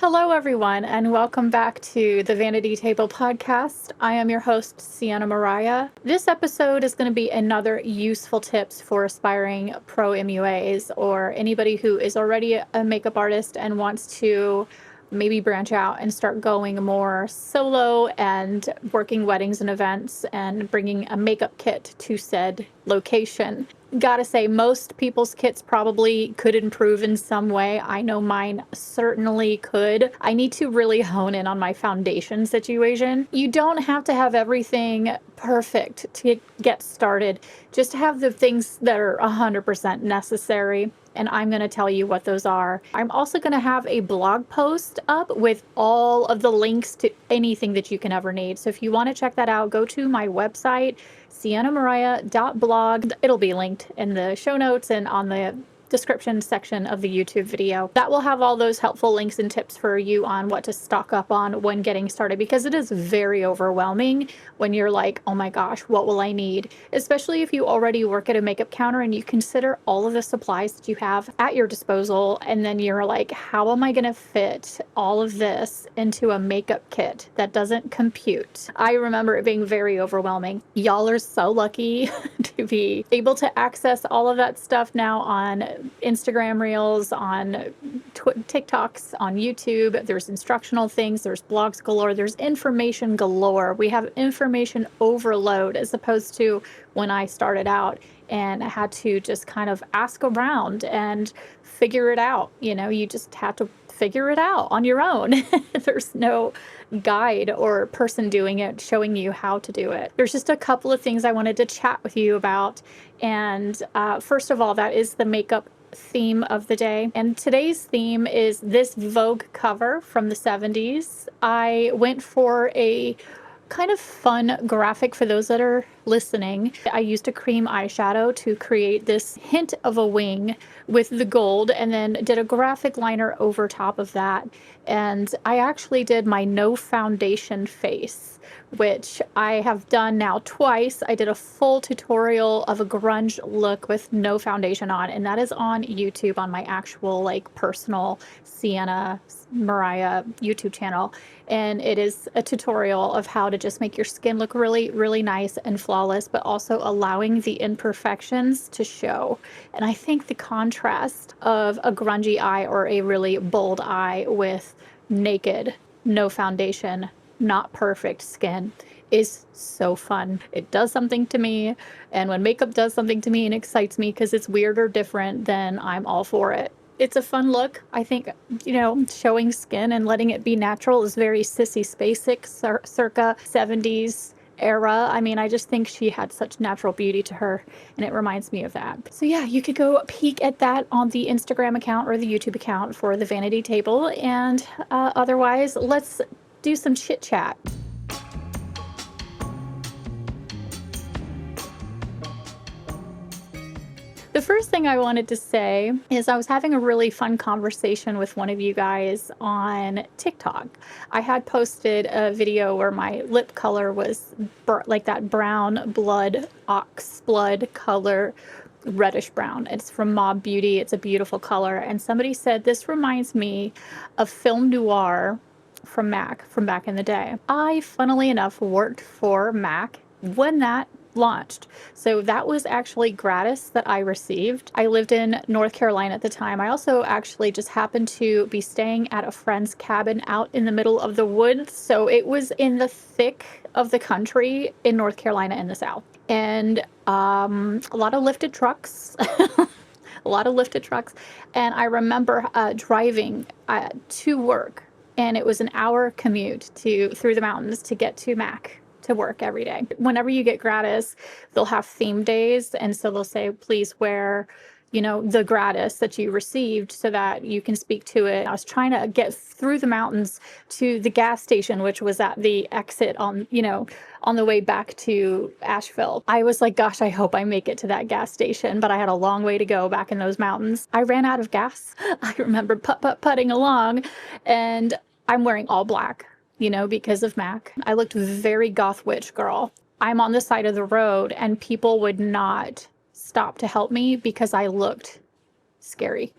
Hello, everyone, and welcome back to the Vanity Table podcast. I am your host, Seanna Miriah. This episode is going to be another useful tips for aspiring pro MUAs or anybody who is already a makeup artist and wants to maybe branch out and start going more solo and working weddings and events and bringing a makeup kit to said location. Gotta say, most people's kits probably could improve in some way. I know mine certainly could. I need to really hone in on my foundation situation. You don't have to have everything perfect to get started. Just have the things that are 100% necessary. And I'm going to tell you what those are. I'm also going to have a blog post up with all of the links to anything that you can ever need. So if you want to check that out, go to my website, siennamariah.blog. It'll be linked in the show notes and on the description section of the YouTube video. That will have all those helpful links and tips for you on what to stock up on when getting started, because it is very overwhelming when you're like, oh my gosh, what will I need? Especially if you already work at a makeup counter and you consider all of the supplies that you have at your disposal, and then you're like, how am I going to fit all of this into a makeup kit that doesn't compute? I remember it being very overwhelming. Y'all are so lucky to be able to access all of that stuff now on Instagram Reels, on TikToks, on YouTube. There's instructional things, there's blogs galore, there's information galore. We have information overload as opposed to when I started out and I had to just kind of ask around and figure it out. You know, you just have to figure it out on your own. There's no guide or person doing it, showing you how to do it. There's just a couple of things I wanted to chat with you about. And first of all, that is the makeup theme of the day. And today's theme is this Vogue cover from the 70s. I went for a kind of fun graphic for those that are listening. I used a cream eyeshadow to create this hint of a wing with the gold, and then did a graphic liner over top of that. And I actually did my no foundation face, which I have done now twice. I did a full tutorial of a grunge look with no foundation on, and that is on YouTube on my actual like personal Seanna Miriah YouTube channel. And it is a tutorial of how to just make your skin look really, really nice and flawless, but also allowing the imperfections to show. And I think the contrast of a grungy eye or a really bold eye with naked, no foundation, not perfect skin is so fun. It does something to me. And when makeup does something to me and excites me because it's weird or different, then I'm all for it. It's a fun look. I think, you know, showing skin and letting it be natural is very Sissy Spacek, circa 70s era. I mean, I just think she had such natural beauty to her, and it reminds me of that. So yeah, you could go peek at that on the Instagram account or the YouTube account for the Vanity Table. And otherwise, let's do some chit chat. The first thing I wanted to say is I was having a really fun conversation with one of you guys on TikTok. I had posted a video where my lip color was like that brown blood, ox blood color, reddish brown. It's from Mob Beauty. It's a beautiful color. And somebody said, this reminds me of film noir from MAC from back in the day. I, funnily enough, worked for MAC when that launched. So that was actually gratis that I received. I lived in North Carolina at the time. I also actually just happened to be staying at a friend's cabin out in the middle of the woods. So it was in the thick of the country in North Carolina in the South. And a lot of lifted trucks. A lot of lifted trucks. And I remember driving to work, and it was an hour commute through the mountains to get to MAC to work every day. Whenever you get gratis, they'll have theme days. And so they'll say, please wear, you know, the gratis that you received so that you can speak to it. I was trying to get through the mountains to the gas station, which was at the exit on, you know, on the way back to Asheville. I was like, gosh, I hope I make it to that gas station, but I had a long way to go back in those mountains. I ran out of gas. I remember putting along, and I'm wearing all black, you know, because of MAC. I looked very goth witch girl. I'm on the side of the road and people would not stop to help me because I looked scary.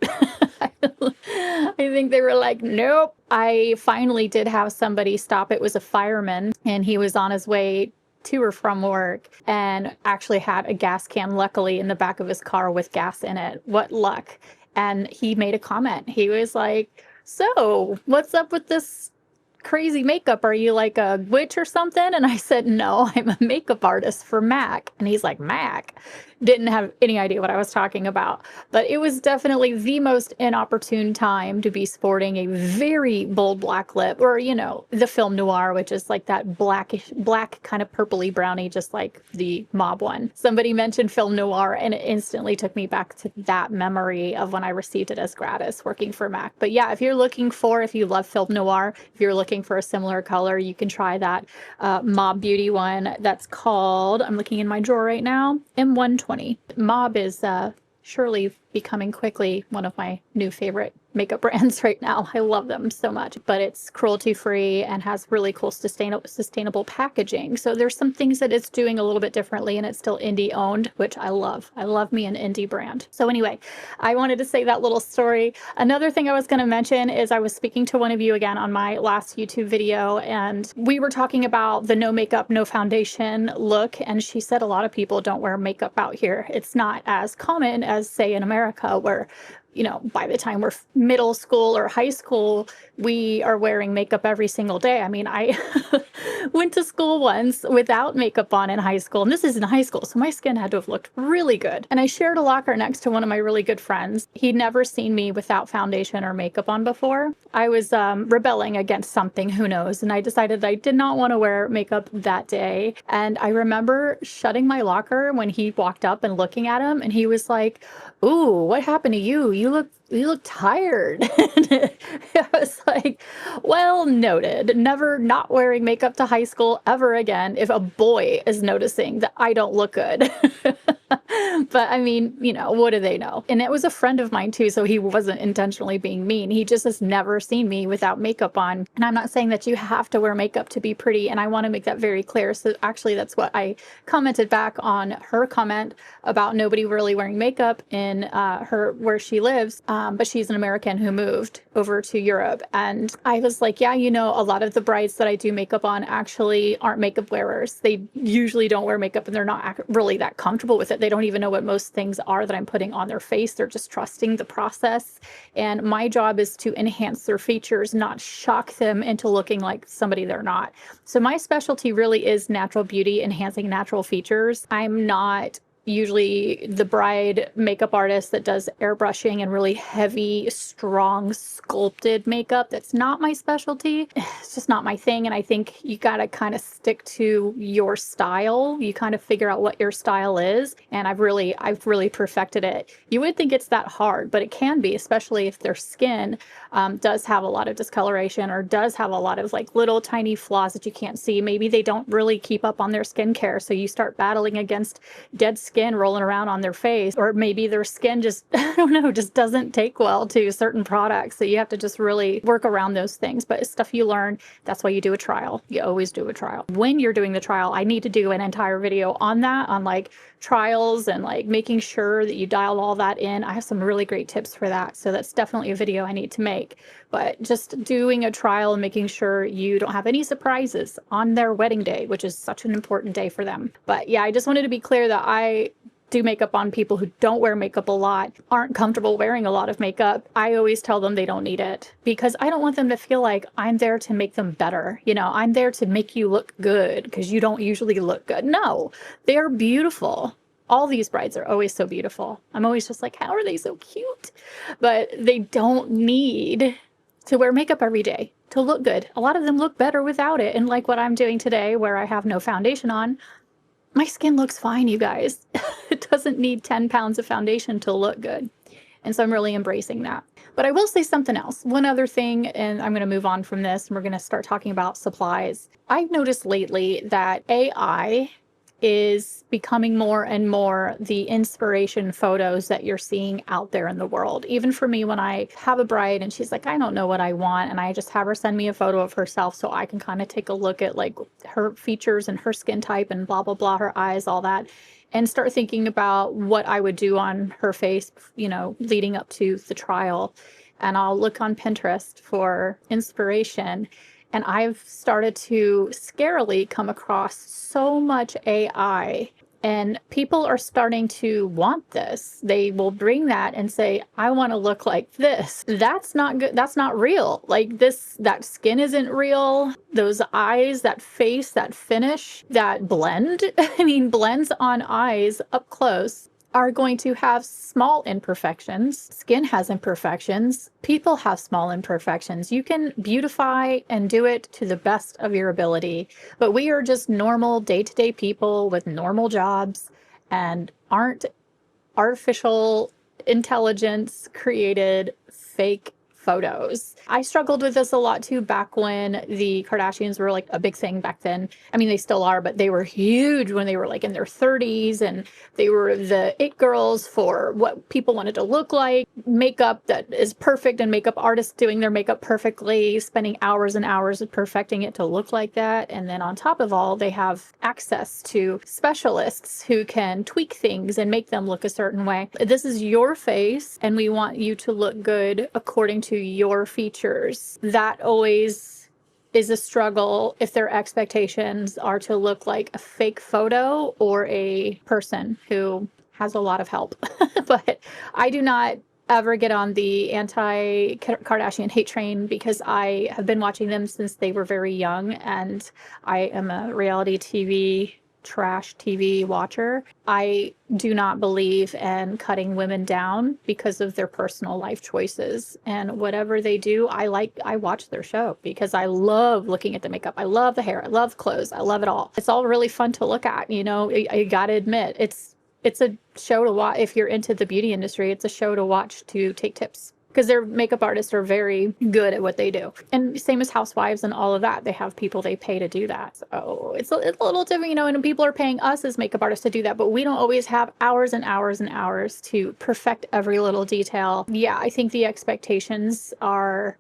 I think they were like, nope. I finally did have somebody stop. It was a fireman, and he was on his way to or from work and actually had a gas can, luckily, in the back of his car with gas in it. What luck. And he made a comment. He was like, so what's up with this crazy makeup? Are you like a witch or something? And I said, no, I'm a makeup artist for MAC. And he's like, MAC? Didn't have any idea what I was talking about. But it was definitely the most inopportune time to be sporting a very bold black lip, or, you know, the film noir, which is like that black kind of purpley brownie, just like the Mob one. Somebody mentioned film noir, and it instantly took me back to that memory of when I received it as gratis working for MAC. But yeah, if you love film noir, if you're looking for a similar color, you can try that Mob Beauty one. That's called, I'm looking in my drawer right now, M120. Mob is surely becoming quickly one of my new favorite makeup brands right now. I love them so much, but it's cruelty free and has really cool sustainable packaging. So there's some things that it's doing a little bit differently, and it's still indie owned, which I love. I love me an indie brand. So anyway, I wanted to say that little story. Another thing I was going to mention is I was speaking to one of you again on my last YouTube video, and we were talking about the no makeup, no foundation look. And she said a lot of people don't wear makeup out here. It's not as common as, say, in America, where, you know, by the time we're middle school or high school, we are wearing makeup every single day. I mean, I went to school once without makeup on in high school, and this is in high school, so my skin had to have looked really good. And I shared a locker next to one of my really good friends. He'd never seen me without foundation or makeup on before. I was rebelling against something, who knows, and I decided that I did not want to wear makeup that day. And I remember shutting my locker when he walked up and looking at him, and he was like, "Ooh, what happened to you? You look tired." I was like, well, noted. Never not wearing makeup to high school ever again if a boy is noticing that I don't look good. But I mean, you know, what do they know? And it was a friend of mine too, so he wasn't intentionally being mean. He just has never seen me without makeup on. And I'm not saying that you have to wear makeup to be pretty, and I want to make that very clear. So actually, that's what I commented back on her comment about nobody really wearing makeup in where she lives. But she's an American who moved over to Europe. And I was like, yeah, you know, a lot of the brides that I do makeup on actually aren't makeup wearers. They usually don't wear makeup, and they're not really that comfortable with it. They don't even know what most things are that I'm putting on their face. They're just trusting the process. And my job is to enhance their features, not shock them into looking like somebody they're not. So my specialty really is natural beauty, enhancing natural features. I'm not usually the bride makeup artist that does airbrushing and really heavy, strong, sculpted makeup. That's not my specialty. It's just not my thing. And I think you got to kind of stick to your style. You kind of figure out what your style is. And I've really perfected it. You would think it's that hard, but it can be, especially if their skin does have a lot of discoloration or does have a lot of like little tiny flaws that you can't see. Maybe they don't really keep up on their skincare. So you start battling against dead skin rolling around on their face, or maybe their skin just, I don't know, just doesn't take well to certain products. So you have to just really work around those things. But it's stuff you learn. That's why you do a trial. You always do a trial. When you're doing the trial, I need to do an entire video on that, on like trials and like making sure that you dial all that in. I have some really great tips for that. So that's definitely a video I need to make. But just doing a trial and making sure you don't have any surprises on their wedding day, which is such an important day for them. But yeah, I just wanted to be clear that I do makeup on people who don't wear makeup a lot, aren't comfortable wearing a lot of makeup. I always tell them they don't need it, because I don't want them to feel like I'm there to make them better. You know, I'm there to make you look good because you don't usually look good. No, they're beautiful. All these brides are always so beautiful. I'm always just like, how are they so cute? But they don't need to wear makeup every day to look good. A lot of them look better without it. And like what I'm doing today, where I have no foundation on, my skin looks fine, you guys. It doesn't need 10 pounds of foundation to look good. And so I'm really embracing that. But I will say something else. One other thing, and I'm going to move on from this, and we're going to start talking about supplies. I've noticed lately that AI is becoming more and more the inspiration photos that you're seeing out there in the world. Even for me, when I have a bride and she's like, I don't know what I want, and I just have her send me a photo of herself so I can kind of take a look at like her features and her skin type and blah, blah, blah, her eyes, all that. and start thinking about what I would do on her face, you know, leading up to the trial. And I'll look on Pinterest for inspiration. And I've started to scarily come across so much AI, and people are starting to want this. They will bring that and say, I want to look like this. That's not good. That's not real. Like this, that skin isn't real. Those eyes, that face, that finish, that blend. I mean, blends on eyes up close are going to have small imperfections. Skin has imperfections. People have small imperfections. You can beautify and do it to the best of your ability, but we are just normal day-to-day people with normal jobs and aren't artificial intelligence created fake photos. I struggled with this a lot too back when the Kardashians were like a big thing back then. I mean, they still are, but they were huge when they were like in their 30s, and they were the it girls for what people wanted to look like. Makeup that is perfect, and makeup artists doing their makeup perfectly, spending hours and hours perfecting it to look like that. And then on top of all, they have access to specialists who can tweak things and make them look a certain way. This is your face, and we want you to look good according to your features. That always is a struggle if their expectations are to look like a fake photo or a person who has a lot of help. But I do not ever get on the anti-Kardashian hate train, because I have been watching them since they were very young, and I am a reality TV trash TV watcher. I do not believe in cutting women down because of their personal life choices, and whatever they do, I watch their show because I love looking at the makeup. I love the hair. I love clothes. I love it all. It's all really fun to look at. You know, I gotta admit, it's a show to watch. If you're into the beauty industry, it's a show to watch to take tips, because their makeup artists are very good at what they do. And same as housewives and all of that. They have people they pay to do that. So it's a little different, you know, and people are paying us as makeup artists to do that, but we don't always have hours and hours and hours to perfect every little detail. Yeah, I think the expectations are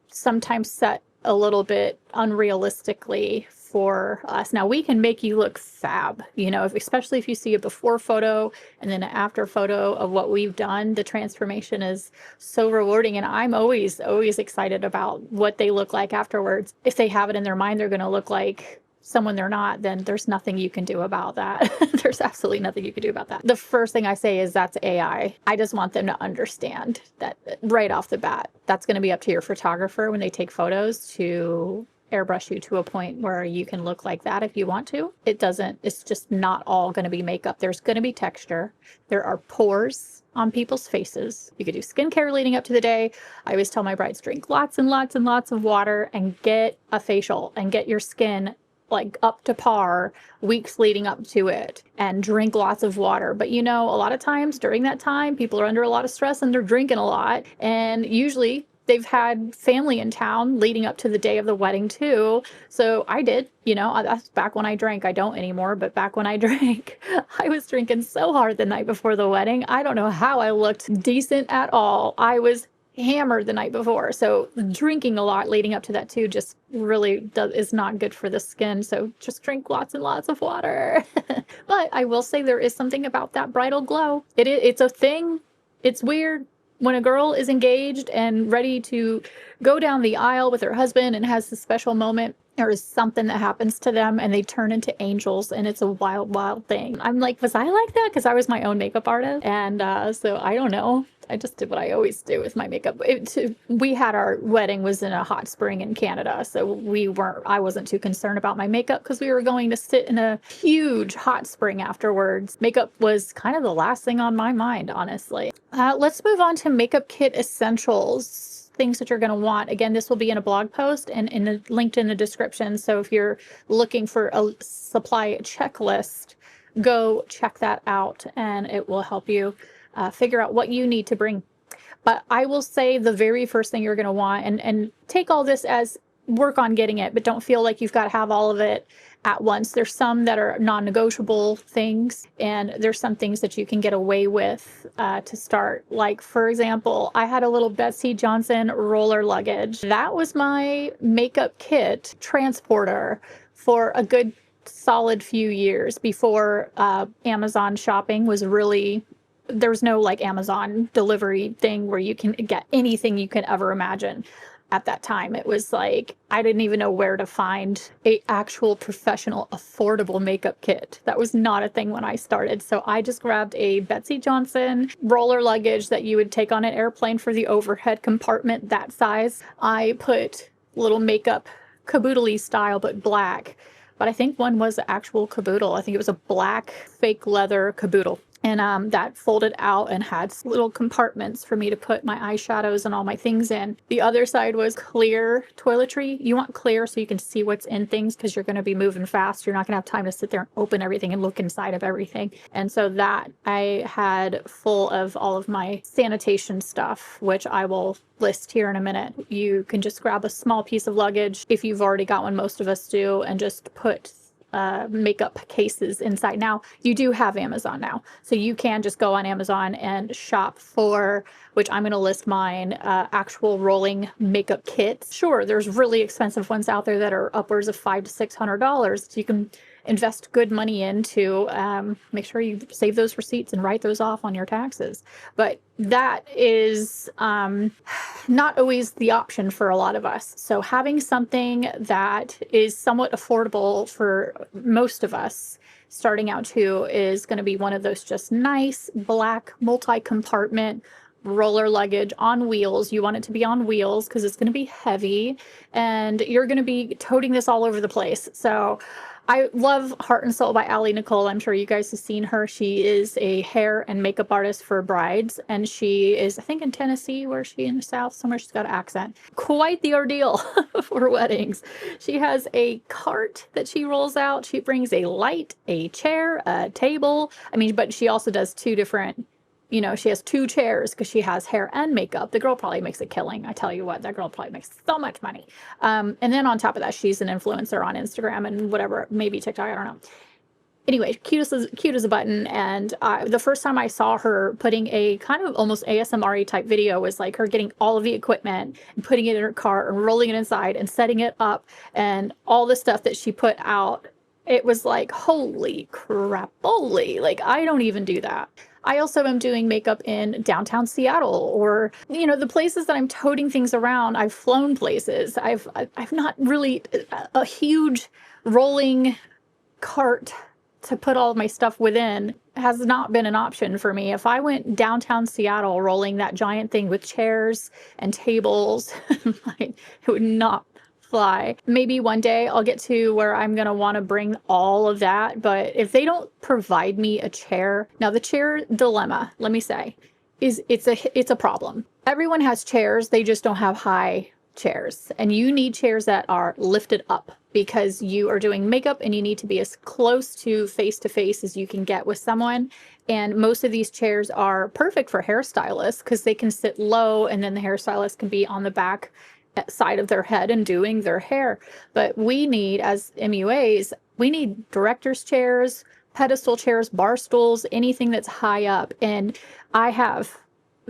sometimes set a little bit unrealistically for us. Now, we can make you look fab, you know, especially if you see a before photo and then an after photo of what we've done. The transformation is so rewarding, and I'm always excited about what they look like afterwards. If they have it in their mind they're going to look like someone they're not, then there's nothing you can do about that. There's absolutely nothing you can do about that. The first thing I say is that's AI. I just want them to understand that right off the bat. That's going to be up to your photographer when they take photos to airbrush you to a point where you can look like that if you want to. It's just not all going to be makeup. There's going to be texture. There are pores on people's faces. You could do skincare leading up to the day. I always tell my brides, drink lots and lots and lots of water and get a facial and get your skin like up to par weeks leading up to it, and drink lots of water. But you know, a lot of times during that time, people are under a lot of stress and they're drinking a lot. And usually they've had family in town leading up to the day of the wedding too. So I did, you know, that's back when I drank. I don't anymore, but back when I drank, I was drinking so hard the night before the wedding. I don't know how I looked decent at all. I was hammered the night before. So drinking a lot leading up to that too just really is not good for the skin. So just drink lots and lots of water. But I will say there is something about that bridal glow. It's a thing. It's weird. When a girl is engaged and ready to go down the aisle with her husband and has a special moment, there is something that happens to them and they turn into angels, and it's a wild, wild thing. I'm like, was I like that? Because I was my own makeup artist. And so I don't know. I just did what I always do with my makeup. We had our wedding was in a hot spring in Canada. So I wasn't too concerned about my makeup because we were going to sit in a huge hot spring afterwards. Makeup was kind of the last thing on my mind, honestly. Let's move on to makeup kit essentials. Things that you're going to want. Again, this will be in a blog post and linked in the description. So if you're looking for a supply checklist, go check that out and it will help you figure out what you need to bring. But I will say the very first thing you're going to want, and take all this as work on getting it, but don't feel like you've got to have all of it at once. There's some that are non-negotiable things, and there's some things that you can get away with to start. Like, for example, I had a little Betsy Johnson roller luggage. That was my makeup kit transporter for a good solid few years before Amazon shopping was really, there was no like Amazon delivery thing where you can get anything you can ever imagine. At that time, it was like I didn't even know where to find a actual professional affordable makeup kit. That was not a thing when I started. So I just grabbed a Betsy Johnson roller luggage that you would take on an airplane for the overhead compartment, that size. I put little makeup caboodle style, but black. But I think one was the actual caboodle. I think it was a black fake leather caboodle. And that folded out and had little compartments for me to put my eyeshadows and all my things in. The other side was clear toiletry. You want clear so you can see what's in things because you're going to be moving fast. You're not going to have time to sit there and open everything and look inside of everything. And so that I had full of all of my sanitation stuff, which I will list here in a minute. You can just grab a small piece of luggage if you've already got one, most of us do, and just put makeup cases inside. Now, you do have Amazon now, so you can just go on Amazon and shop for, which I'm going to list mine, actual rolling makeup kits. Sure, there's really expensive ones out there that are upwards of $500 to $600. So you can invest good money into, make sure you save those receipts and write those off on your taxes. But that is not always the option for a lot of us. So having something that is somewhat affordable for most of us starting out too is going to be one of those just nice black multi-compartment roller luggage on wheels. You want it to be on wheels because it's going to be heavy and you're going to be toting this all over the place. So I love Heart and Soul by Allie Nicole. I'm sure you guys have seen her. She is a hair and makeup artist for brides, and she is, I think, in Tennessee, where she in the South, somewhere. She's got an accent. Quite the ordeal for weddings. She has a cart that she rolls out. She brings a light, a chair, a table. I mean, but she also does two different, you know, she has two chairs because she has hair and makeup. The girl probably makes a killing. I tell you what, that girl probably makes so much money. And then on top of that, she's an influencer on Instagram and whatever, maybe TikTok, I don't know. Anyway, cute as a button. And the first time I saw her putting a kind of almost ASMR type video was like her getting all of the equipment and putting it in her car and rolling it inside and setting it up and all the stuff that she put out. It was like, holy crap, holy, like I don't even do that. I also am doing makeup in downtown Seattle, or, you know, the places that I'm toting things around. I've flown places. I've not really a huge rolling cart to put all of my stuff within has not been an option for me. If I went downtown Seattle rolling that giant thing with chairs and tables, it would not fly. Maybe one day I'll get to where I'm going to want to bring all of that. But if they don't provide me a chair, now the chair dilemma, let me say, is it's a problem. Everyone has chairs. They just don't have high chairs, and you need chairs that are lifted up because you are doing makeup and you need to be as close to face as you can get with someone. And most of these chairs are perfect for hairstylists because they can sit low and then the hairstylist can be on the back side of their head and doing their hair. But we need, as MUAs, we need director's chairs, pedestal chairs, bar stools, anything that's high up. And I have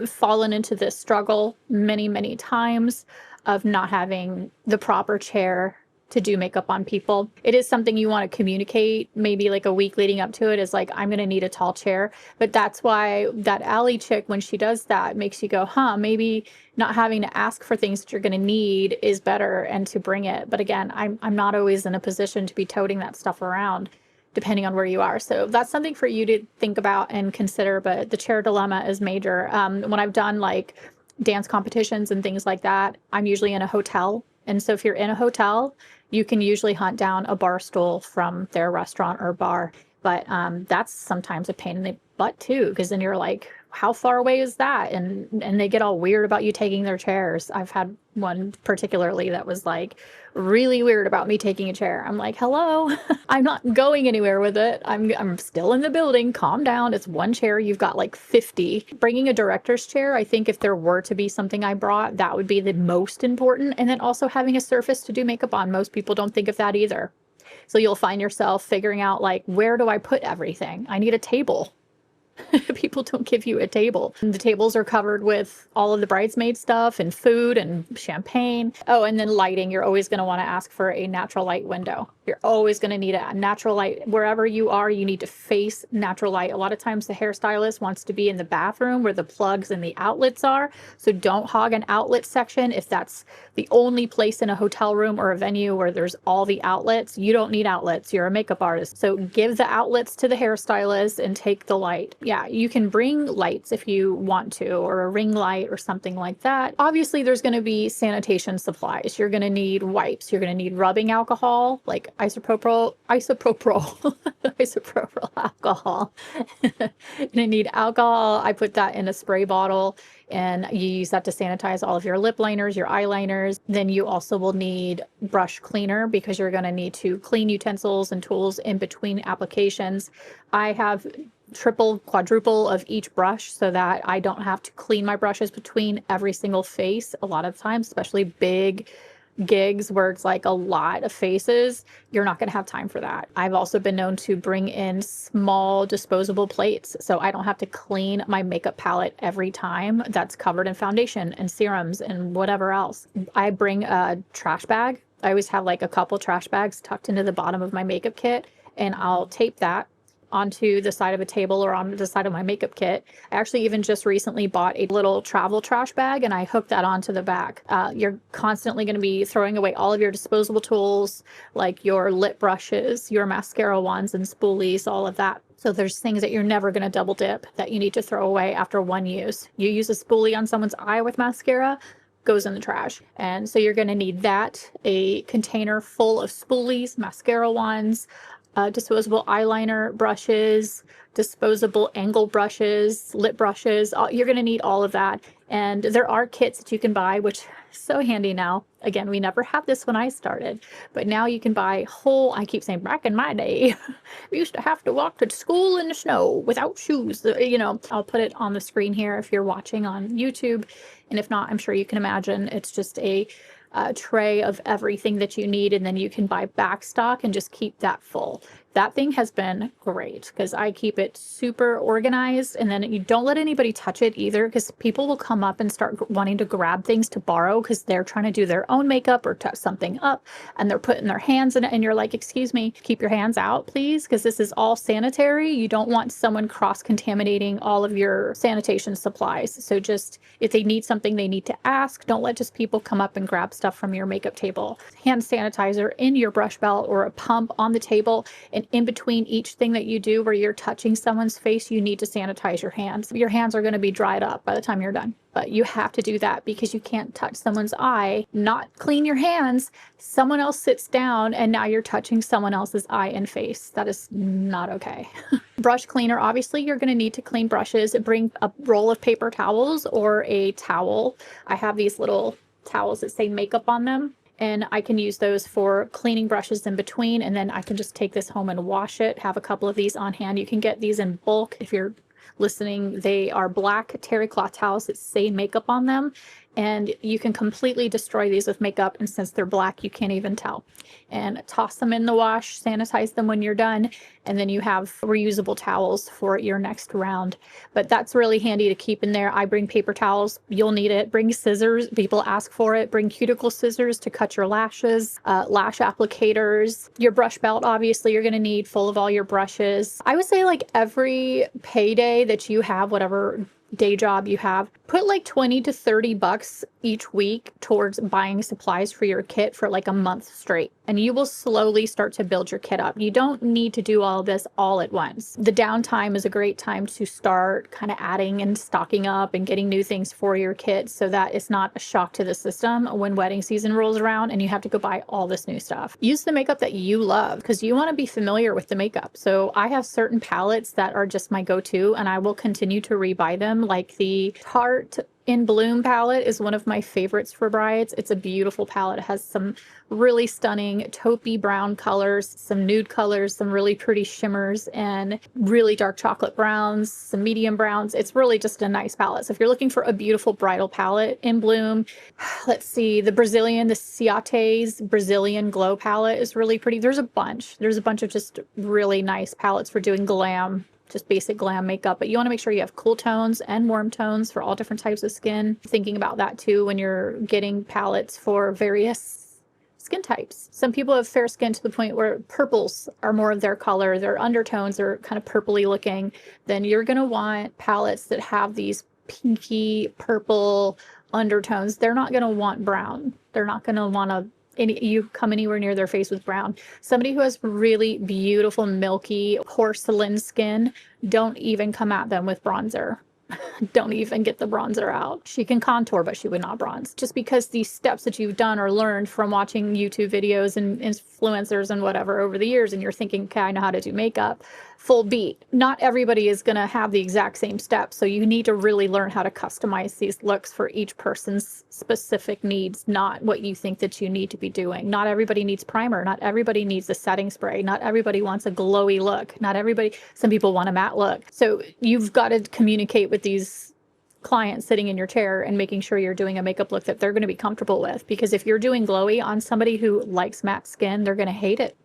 fallen into this struggle many times of not having the proper chair to do makeup on people. It is something you want to communicate maybe like a week leading up to it, is like, I'm going to need a tall chair. But that's why that Allie chick, when she does that, makes you go, huh, maybe not having to ask for things that you're going to need is better, and to bring it. But again, I'm not always in a position to be toting that stuff around, depending on where you are. So that's something for you to think about and consider. But the chair dilemma is major. When I've done like dance competitions and things like that, I'm usually in a hotel. And so if you're in a hotel, you can usually hunt down a bar stool from their restaurant or bar. But that's sometimes a pain in the butt too, because then you're like, how far away is that? And they get all weird about you taking their chairs. I've had one particularly that was like really weird about me taking a chair. I'm like, hello, I'm not going anywhere with it. I'm still in the building. Calm down. It's one chair. You've got like 50. Bringing a director's chair, I think if there were to be something I brought, that would be the most important. And then also having a surface to do makeup on. Most people don't think of that either. So you'll find yourself figuring out like, where do I put everything? I need a table. People don't give you a table. And the tables are covered with all of the bridesmaid stuff and food and champagne. Oh, and then lighting. You're always going to want to ask for a natural light window. You're always going to need a natural light. Wherever you are, you need to face natural light. A lot of times the hairstylist wants to be in the bathroom where the plugs and the outlets are. So don't hog an outlet section. If that's the only place in a hotel room or a venue where there's all the outlets, you don't need outlets. You're a makeup artist. So give the outlets to the hairstylist and take the light. Yeah, you can bring lights if you want to, or a ring light or something like that. Obviously, there's going to be sanitation supplies. You're going to need wipes. You're going to need rubbing alcohol, like isopropyl isopropyl alcohol. You're going to need alcohol. I put that in a spray bottle, and you use that to sanitize all of your lip liners, your eyeliners. Then you also will need brush cleaner because you're going to need to clean utensils and tools in between applications. I have triple, quadruple of each brush so that I don't have to clean my brushes between every single face. A lot of times, especially big gigs where it's like a lot of faces, you're not going to have time for that. I've also been known to bring in small disposable plates so I don't have to clean my makeup palette every time that's covered in foundation and serums and whatever else. I bring a trash bag. I always have like a couple trash bags tucked into the bottom of my makeup kit, and I'll tape that onto the side of a table or on the side of my makeup kit. I actually even just recently bought a little travel trash bag, and I hooked that onto the back. You're constantly going to be throwing away all of your disposable tools, like your lip brushes, your mascara wands and spoolies, all of that. So there's things that you're never going to double dip that you need to throw away after one use. You use a spoolie on someone's eye with mascara, goes in the trash. And so you're going to need that, a container full of spoolies, mascara wands, disposable eyeliner brushes, disposable angle brushes, lip brushes. You're going to need all of that. And there are kits that you can buy, which is so handy now. Again, we never had this when I started, but now you can buy whole, I keep saying back in my day, we used to have to walk to school in the snow without shoes. You know, I'll put it on the screen here if you're watching on YouTube. And if not, I'm sure you can imagine it's just a tray of everything that you need, and then you can buy back stock and just keep that full. That thing has been great because I keep it super organized, and then you don't let anybody touch it either, because people will come up and start wanting to grab things to borrow because they're trying to do their own makeup or touch something up, and they're putting their hands in it, and you're like, excuse me, keep your hands out, please, because this is all sanitary. You don't want someone cross-contaminating all of your sanitation supplies. So just, if they need something, they need to ask. Don't let just people come up and grab stuff from your makeup table. Hand sanitizer in your brush belt or a pump on the table, and in between each thing that you do where you're touching someone's face, you need to sanitize your hands. Your hands are going to be dried up by the time you're done. But you have to do that because you can't touch someone's eye, not clean your hands. Someone else sits down and now you're touching someone else's eye and face. That is not okay. Brush cleaner, obviously you're going to need to clean brushes. Bring a roll of paper towels or a towel. I have these little towels that say makeup on them, and I can use those for cleaning brushes in between, and then I can just take this home and wash it. Have a couple of these on hand. You can get these in bulk if you're listening. They are black terry cloth towels that say makeup on them, and you can completely destroy these with makeup, and since they're black you can't even tell. And toss them in the wash, sanitize them when you're done, and then you have reusable towels for your next round. But that's really handy to keep in there. I bring paper towels. You'll need it. Bring scissors. People ask for it. Bring cuticle scissors to cut your lashes, lash applicators. Your brush belt, obviously, you're going to need full of all your brushes. I would say like every payday that you have, whatever day job you have, put like 20 to 30 bucks each week towards buying supplies for your kit for like a month straight, and you will slowly start to build your kit up. You don't need to do all of this all at once. The downtime is a great time to start kind of adding and stocking up and getting new things for your kit so that it's not a shock to the system when wedding season rolls around and you have to go buy all this new stuff. Use the makeup that you love because you want to be familiar with the makeup. So I have certain palettes that are just my go-to, and I will continue to rebuy them. Like the Tarte In Bloom palette is one of my favorites for brides. It's a beautiful palette. It has some really stunning taupey brown colors, some nude colors, some really pretty shimmers, and really dark chocolate browns, some medium browns. It's really just a nice palette. So if you're looking for a beautiful bridal palette, In Bloom, let's see, the Ciate's Brazilian Glow palette is really pretty. There's a bunch of just really nice palettes for doing glam just basic glam makeup, but you want to make sure you have cool tones and warm tones for all different types of skin. Thinking about that too when you're getting palettes for various skin types. Some people have fair skin to the point where purples are more of their color, their undertones are kind of purpley looking. Then you're going to want palettes that have these pinky purple undertones. They're not going to want brown. They're not going to want to you come anywhere near their face with brown. Somebody who has really beautiful milky porcelain skin, don't even come at them with bronzer. Don't even get the bronzer out. She can contour, but she would not bronze. Just because these steps that you've done or learned from watching YouTube videos and influencers and whatever over the years, and you're thinking, okay, I know how to do makeup, full beat. Not everybody is going to have the exact same steps. So you need to really learn how to customize these looks for each person's specific needs, not what you think that you need to be doing. Not everybody needs primer. Not everybody needs a setting spray. Not everybody wants a glowy look. Not everybody, some people want a matte look. So you've got to communicate with these clients sitting in your chair and making sure you're doing a makeup look that they're going to be comfortable with. Because if you're doing glowy on somebody who likes matte skin, they're going to hate it.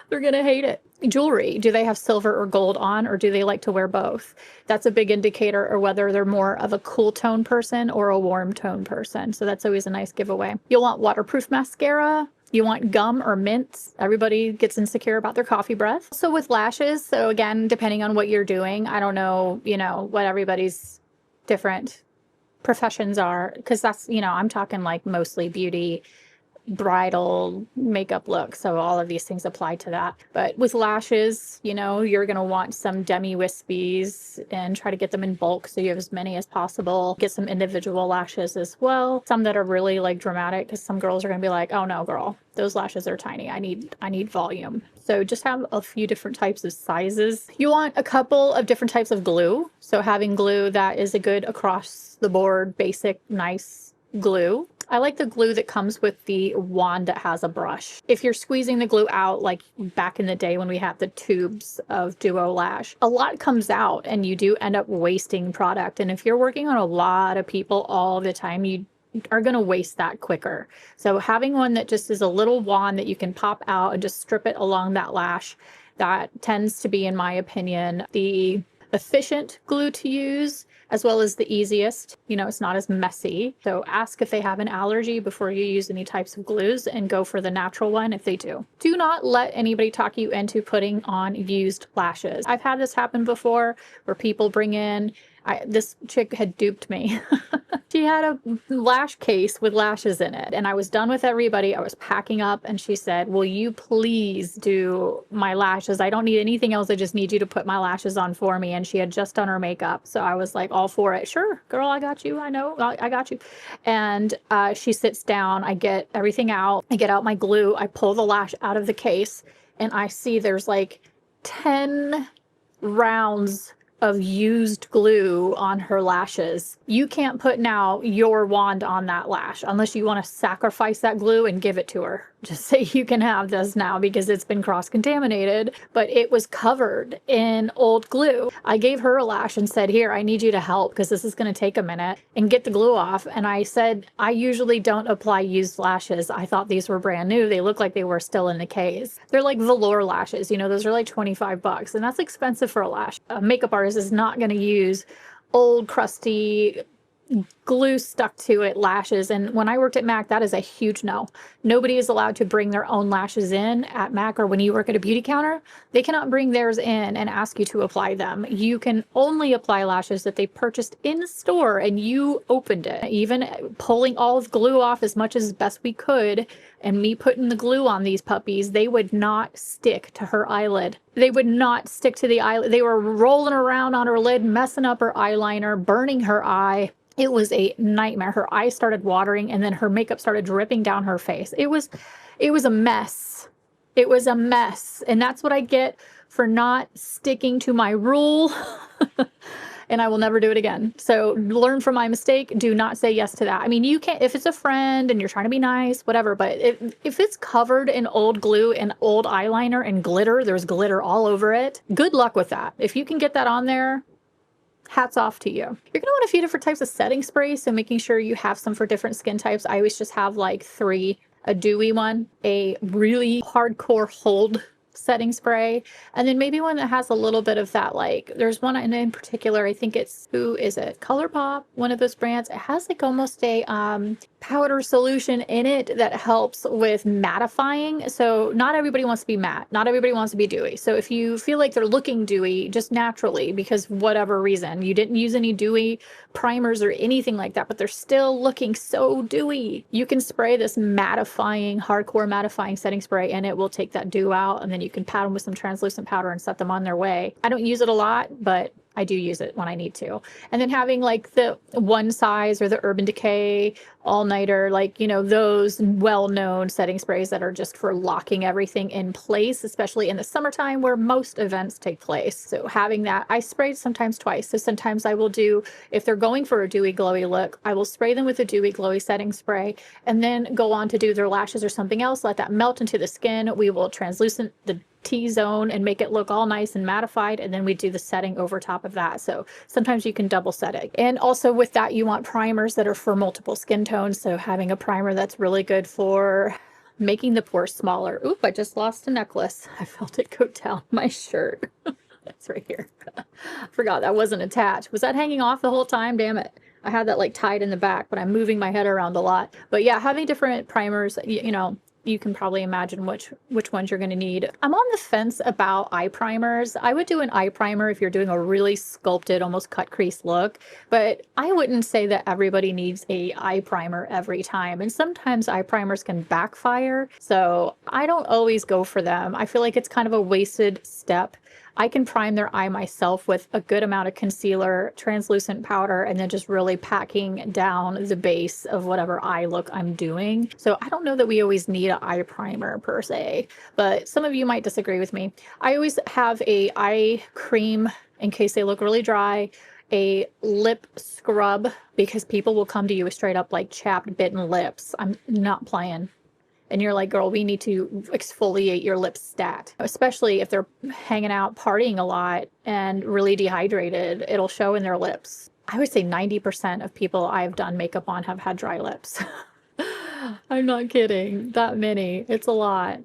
They're going to hate it. Jewelry. Do they have silver or gold on, or do they like to wear both? That's a big indicator of whether they're more of a cool tone person or a warm tone person. So that's always a nice giveaway. You'll want waterproof mascara. You want gum or mints. Everybody gets insecure about their coffee breath. So with lashes, so again, depending on what you're doing, I don't know, what everybody's different professions are, because that's, I'm talking like mostly beauty, bridal makeup look, so all of these things apply to that. But with lashes, you're going to want some demi wispies and try to get them in bulk so you have as many as possible. Get some individual lashes as well, some that are really like dramatic, because some girls are going to be like, oh no girl, those lashes are tiny, I need volume. So just have a few different types of sizes. You want a couple of different types of glue, so having glue that is a good across the board basic nice glue. I like the glue that comes with the wand that has a brush. If you're squeezing the glue out, like back in the day when we had the tubes of Duo Lash, a lot comes out and you do end up wasting product. And if you're working on a lot of people all the time, you are going to waste that quicker. So having one that just is a little wand that you can pop out and just strip it along that lash, that tends to be, in my opinion, the efficient glue to use, as well as the easiest. It's not as messy. So ask if they have an allergy before you use any types of glues, and go for the natural one if they do. Do not let anybody talk you into putting on used lashes. I've had this happen before where people bring in, this chick had duped me. She had a lash case with lashes in it, and I was done with everybody. I was packing up, and she said, will you please do my lashes? I don't need anything else. I just need you to put my lashes on for me. And she had just done her makeup. So I was like, all for it. Sure, girl, I got you. I know, I got you. And she sits down. I get everything out. I get out my glue. I pull the lash out of the case, and I see there's like 10 rounds of used glue on her lashes. You can't put now your wand on that lash unless you want to sacrifice that glue and give it to her. Just say you can have this now because it's been cross-contaminated, but it was covered in old glue. I gave her a lash and said, here, I need you to help because this is going to take a minute, and get the glue off. And I said, I usually don't apply used lashes. I thought these were brand new. They look like they were still in the case. They're like velour lashes. Those are like 25 bucks, and that's expensive for a lash. A makeup artist is not going to use old, crusty, glue stuck to it lashes. And when I worked at MAC, that is a huge no. Nobody is allowed to bring their own lashes in at MAC, or when you work at a beauty counter, they cannot bring theirs in and ask you to apply them. You can only apply lashes that they purchased in store and you opened it. Even pulling all of glue off as much as best we could, and me putting the glue on these puppies, they would not stick to her eyelid. They would not stick to the eyelid. They were rolling around on her lid, messing up her eyeliner, burning her eye. It was a nightmare. Her eyes started watering, and then her makeup started dripping down her face. It was a mess. It was a mess. And that's what I get for not sticking to my rule. And I will never do it again. So learn from my mistake. Do not say yes to that. I mean, you can't, if it's a friend and you're trying to be nice, whatever, but if it's covered in old glue and old eyeliner and glitter, there's glitter all over it, good luck with that. If you can get that on there, hats off to you. You're going to want a few different types of setting spray, so making sure you have some for different skin types. I always just have like 3, a dewy one, a really hardcore hold setting spray, and then maybe one that has a little bit of that, like, there's one in particular, I think it's, who is it? ColourPop, one of those brands. It has like almost a powder solution in it that helps with mattifying. So not everybody wants to be matte, not everybody wants to be dewy. So if you feel like they're looking dewy just naturally because whatever reason, you didn't use any dewy primers or anything like that, but they're still looking so dewy, you can spray this mattifying, hardcore mattifying setting spray, and it will take that dew out, and then you can pat them with some translucent powder and set them on their way. I don't use it a lot, but I do use it when I need to. And then having like the One Size or the Urban Decay all-nighter, like, you know, those well-known setting sprays that are just for locking everything in place, especially in the summertime where most events take place. So having that, I sprayed sometimes twice. So sometimes I will do, if they're going for a dewy glowy look, I will spray them with a dewy glowy setting spray and then go on to do their lashes or something else, let that melt into the skin. We will translucent the T-zone and make it look all nice and mattified, and then we do the setting over top of that. So sometimes you can double set it. And also with that, you want primers that are for multiple skin tones. So having a primer that's really good for making the pores smaller. Oop, I just lost a necklace. I felt it go down my shirt. That's right here. Forgot that wasn't attached. Was that hanging off the whole time? Damn it. I had that like tied in the back, but I'm moving my head around a lot. But yeah, having different primers, you know, you can probably imagine which ones you're going to need. I'm on the fence about eye primers. I would do an eye primer if you're doing a really sculpted, almost cut crease look, but I wouldn't say that everybody needs a eye primer every time. And sometimes eye primers can backfire, so I don't always go for them. I feel like it's kind of a wasted step. I can prime their eye myself with a good amount of concealer, translucent powder, and then just really packing down the base of whatever eye look I'm doing. So I don't know that we always need an eye primer per se, but some of you might disagree with me. I always have a eye cream in case they look really dry, a lip scrub, because people will come to you with straight up like chapped, bitten lips. I'm not playing. And you're like, girl, we need to exfoliate your lips stat, especially if they're hanging out partying a lot and really dehydrated. It'll show in their lips. I would say 90% of people I've done makeup on have had dry lips. I'm not kidding. That many. It's a lot.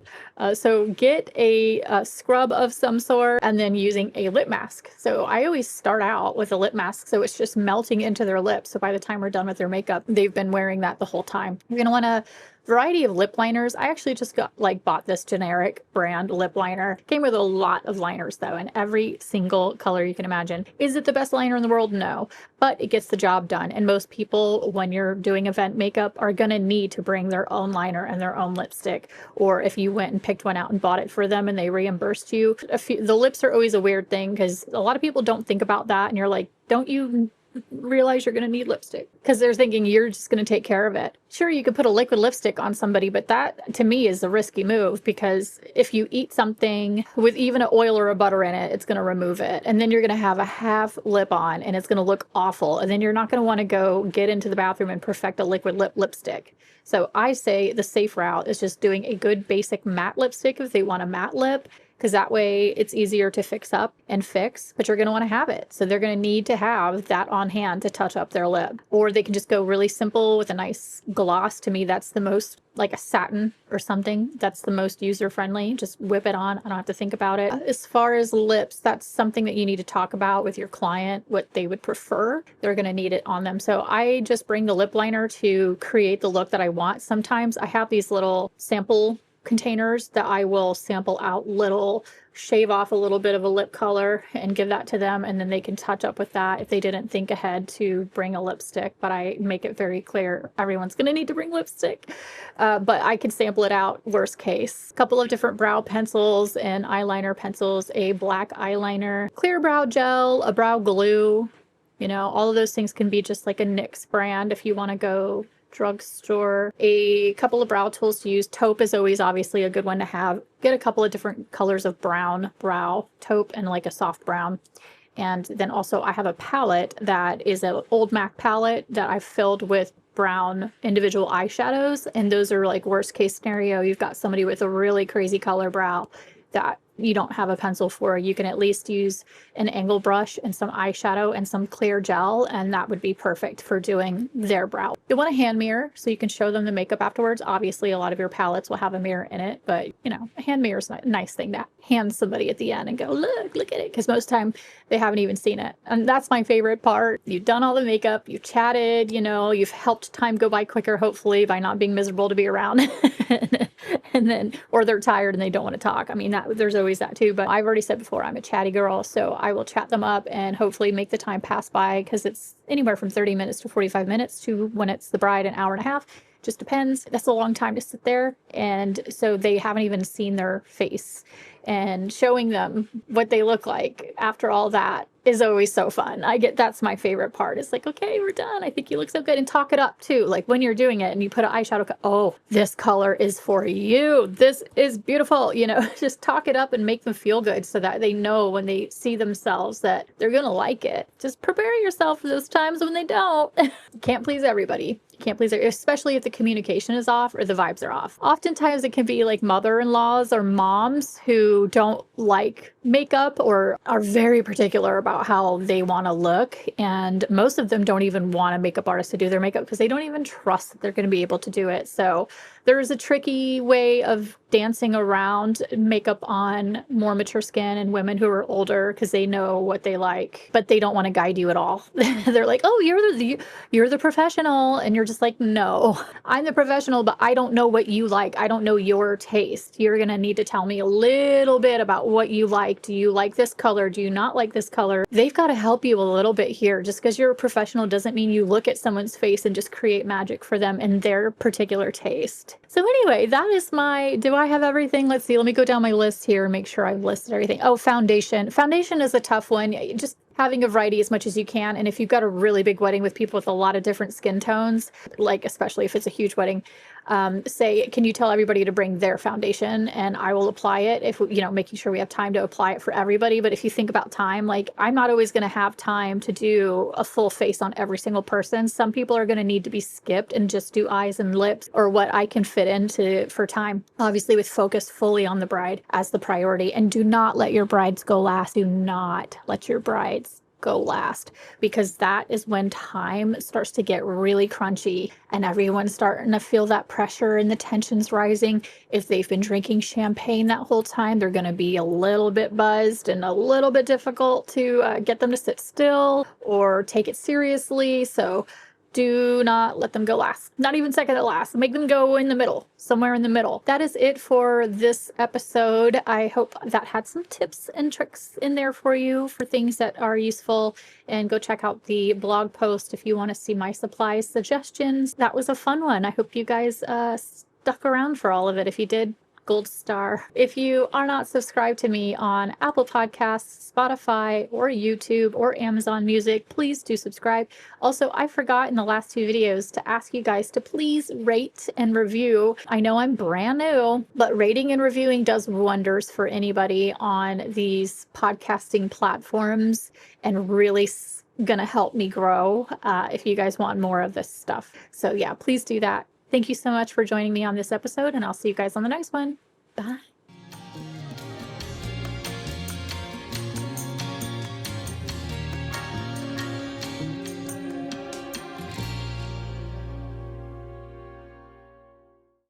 So get a scrub of some sort and then using a lip mask. So I always start out with a lip mask, so it's just melting into their lips. So by the time we're done with their makeup, they've been wearing that the whole time. You're going to want a variety of lip liners. I actually just bought this generic brand lip liner. Came with a lot of liners though, in every single color you can imagine. Is it the best liner in the world? No, but it gets the job done. And most people, when you're doing event makeup, are going to need to bring their own liner and their own lipstick. Or if you went and picked one out and bought it for them and they reimbursed you, the lips are always a weird thing because a lot of people don't think about that. And you're like, don't you realize you're going to need lipstick? Because they're thinking you're just going to take care of it. Sure, you could put a liquid lipstick on somebody, but that to me is a risky move, because if you eat something with even an oil or a butter in it, it's going to remove it. And then you're going to have a half lip on and it's going to look awful. And then you're not going to want to go get into the bathroom and perfect a liquid lipstick. So I say the safe route is just doing a good basic matte lipstick if they want a matte lip, because that way it's easier to fix up and fix, but you're going to want to have it. So they're going to need to have that on hand to touch up their lip. Or they can just go really simple with a nice gloss. To me, that's the most, like a satin or something, that's the most user-friendly. Just whip it on. I don't have to think about it. As far as lips, that's something that you need to talk about with your client, what they would prefer. They're going to need it on them. So I just bring the lip liner to create the look that I want. Sometimes I have these little sample containers that I will sample out shave off a little bit of a lip color and give that to them, and then they can touch up with that if they didn't think ahead to bring a lipstick. But I make it very clear everyone's going to need to bring lipstick, but I can sample it out worst case. A couple of different brow pencils and eyeliner pencils, a black eyeliner, clear brow gel, a brow glue. You know, all of those things can be just like a NYX brand if you want to go drugstore. A couple of brow tools to use. Taupe is always obviously a good one to have. Get a couple of different colors of brown brow, taupe and like a soft brown. And then also I have a palette that is an old MAC palette that I've filled with brown individual eyeshadows, and those are like worst case scenario. You've got somebody with a really crazy color brow. that you don't have a pencil for, you can at least use an angle brush and some eyeshadow and some clear gel, and that would be perfect for doing their brow. You want a hand mirror so you can show them the makeup afterwards. Obviously, a lot of your palettes will have a mirror in it, but you know, a hand mirror is a nice thing to hand somebody at the end and go, look at it, because most of the time they haven't even seen it. And that's my favorite part. You've done all the makeup, you've chatted, you know, you've helped time go by quicker, hopefully, by not being miserable to be around. And then, or they're tired and they don't want to talk. I mean, there's always that too, but I've already said before, I'm a chatty girl, so I will chat them up and hopefully make the time pass by, because it's anywhere from 30 minutes to 45 minutes to, when it's the bride, an hour and a half. Just depends. That's a long time to sit there. And so they haven't even seen their face, and showing them what they look like after all that is always so fun. That's my favorite part. It's like, okay, we're done. I think you look so good. And talk it up too. Like when you're doing it and you put an eyeshadow, oh, this color is for you. This is beautiful. You know, just talk it up and make them feel good so that they know when they see themselves that they're going to like it. Just prepare yourself for those times when they don't. You can't please everybody. Can't please it, especially if the communication is off or the vibes are off. Oftentimes it can be like mother-in-laws or moms who don't like makeup or are very particular about how they want to look, and most of them don't even want a makeup artist to do their makeup because they don't even trust that they're going to be able to do it. So there's a tricky way of dancing around makeup on more mature skin and women who are older, because they know what they like, but they don't want to guide you at all. They're like, oh, you're the professional, and you're just like, no, I'm the professional, but I don't know what you like. I don't know your taste. You're gonna need to tell me a little bit about what you like. Do you like this color? Do you not like this color? They've got to help you a little bit here. Just because you're a professional doesn't mean you look at someone's face and just create magic for them and their particular taste. So anyway, that is do I have everything? Let's see, let me go down my list here and make sure I've listed everything. Oh, foundation. Foundation is a tough one. Just having a variety as much as you can. And if you've got a really big wedding with people with a lot of different skin tones, like especially if it's a huge wedding, say, can you tell everybody to bring their foundation and I will apply it, if you know, making sure we have time to apply it for everybody. But if you think about time, like I'm not always going to have time to do a full face on every single person. Some people are going to need to be skipped and just do eyes and lips, or what I can fit into for time, obviously with focus fully on the bride as the priority. And do not let your brides go last. Do not let your brides go last, because that is when time starts to get really crunchy and everyone's starting to feel that pressure and the tensions rising. If they've been drinking champagne that whole time, they're going to be a little bit buzzed and a little bit difficult to get them to sit still or take it seriously. So do not let them go last, not even second to last. Make them go in the middle, somewhere in the middle. That is it for this episode. I hope that had some tips and tricks in there for you, for things that are useful. And go check out the blog post if you want to see my supplies suggestions. That was a fun one. I hope you guys stuck around for all of it. If you did, gold star. If you are not subscribed to me on Apple Podcasts, Spotify, or YouTube, or Amazon Music, please do subscribe. Also, I forgot in the last two videos to ask you guys to please rate and review. I know I'm brand new, but rating and reviewing does wonders for anybody on these podcasting platforms, and really gonna help me grow if you guys want more of this stuff. So yeah, please do that. Thank you so much for joining me on this episode, and I'll see you guys on the next one. Bye.